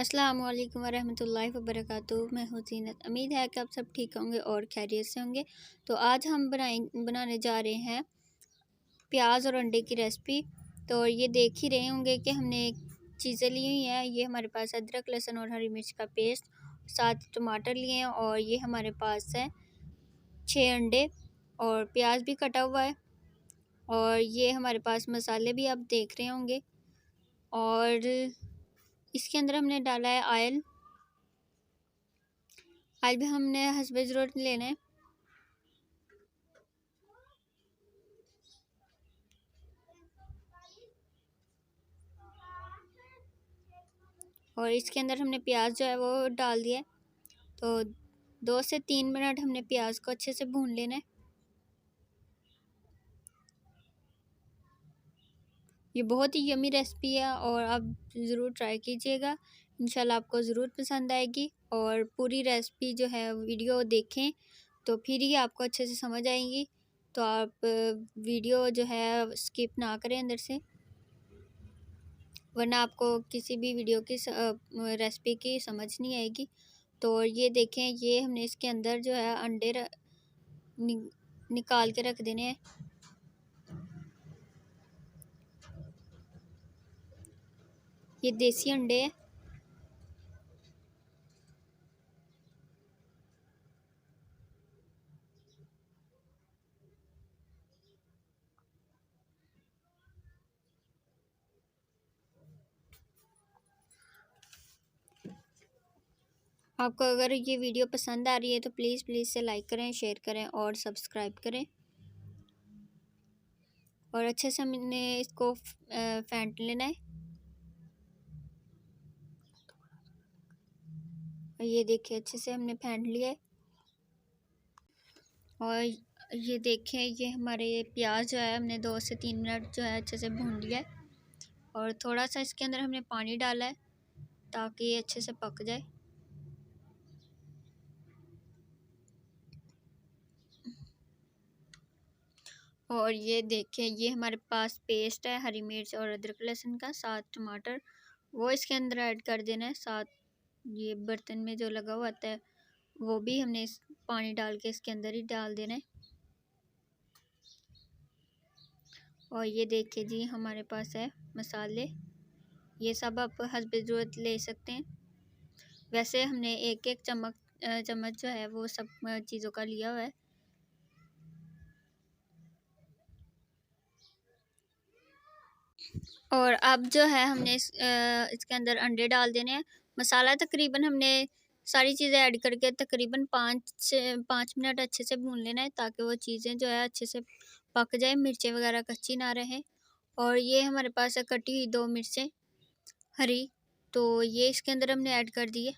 अस्सलामु अलैकुम वरहमतुल्लाहि वबरकातुहू। मैं हूँ ज़ीनत। उम्मीद है कि आप सब ठीक होंगे और खैरियत से होंगे। तो आज हम बनाने जा रहे हैं प्याज और अंडे की रेसिपी। तो ये देख ही रहे होंगे कि हमने चीज़ें ली हुई हैं। ये हमारे पास अदरक, लहसुन और हरी मिर्च का पेस्ट, 7 टमाटर लिए हैं और ये हमारे पास है 6 अंडे और प्याज भी कटा हुआ है। और ये हमारे पास मसाले भी आप देख रहे होंगे। और इसके अंदर हमने डाला है ऑयल भी हमने हस्बे ज़रूरत लेना है। और इसके अंदर हमने प्याज जो है वो डाल दिया है। तो 2 से 3 मिनट हमने प्याज को अच्छे से भून लेना है। ये बहुत ही यमी रेसिपी है और आप ज़रूर ट्राई कीजिएगा। इंशाल्लाह आपको ज़रूर पसंद आएगी। और पूरी रेसिपी जो है वीडियो देखें तो फिर ही आपको अच्छे से समझ आएगी। तो आप वीडियो जो है स्किप ना करें अंदर से, वरना आपको किसी भी वीडियो की रेसिपी की समझ नहीं आएगी। तो ये देखें, ये हमने इसके अंदर जो है अंडे निकाल के रख देने हैं। ये देसी अंडे हैं। आपको अगर ये वीडियो पसंद आ रही है तो प्लीज़ से लाइक करें, शेयर करें और सब्सक्राइब करें। और अच्छे से हमने इसको फेंट लेना है। और ये देखिए अच्छे से हमने फेंट लिया है। और ये देखें, ये हमारे प्याज जो है हमने 2 से 3 मिनट जो है अच्छे से भून लिया है। और थोड़ा सा इसके अंदर हमने पानी डाला है ताकि ये अच्छे से पक जाए। और ये देखिए, ये हमारे पास पेस्ट है हरी मिर्च और अदरक लहसुन का, 7 टमाटर, वो इसके अंदर ऐड कर देना है। साथ ये बर्तन में जो लगा हुआ आता है वो भी हमने इस पानी डाल के इसके अंदर ही डाल देना है। और ये देखिए जी, हमारे पास है मसाले। ये सब आप हस्बे ज़रूरत ले सकते हैं। वैसे हमने एक चम्मच जो है वो सब चीज़ों का लिया हुआ है। और अब जो है हमने इसके अंदर अंडे डाल देने हैं। मसाला तकरीबन हमने सारी चीज़ें ऐड करके तकरीबन 5 मिनट अच्छे से भून लेना है ताकि वो चीज़ें जो है अच्छे से पक जाए, मिर्चें वगैरह कच्ची ना रहे। और ये हमारे पास है कटी हुई 2 मिर्चें हरी, तो ये इसके अंदर हमने ऐड कर दी है।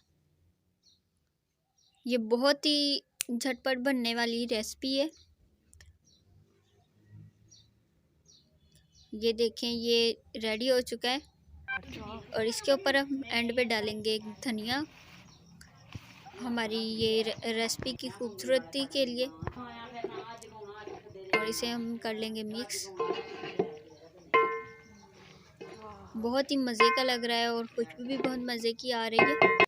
ये बहुत ही झटपट बनने वाली रेसिपी है। ये देखें, ये रेडी हो चुका है। और इसके ऊपर हम एंड पे डालेंगे धनिया, हमारी ये रेसिपी की खूबसूरती के लिए। और इसे हम कर लेंगे मिक्स। बहुत ही मज़े का लग रहा है और खुशबू भी बहुत मज़े की आ रही है।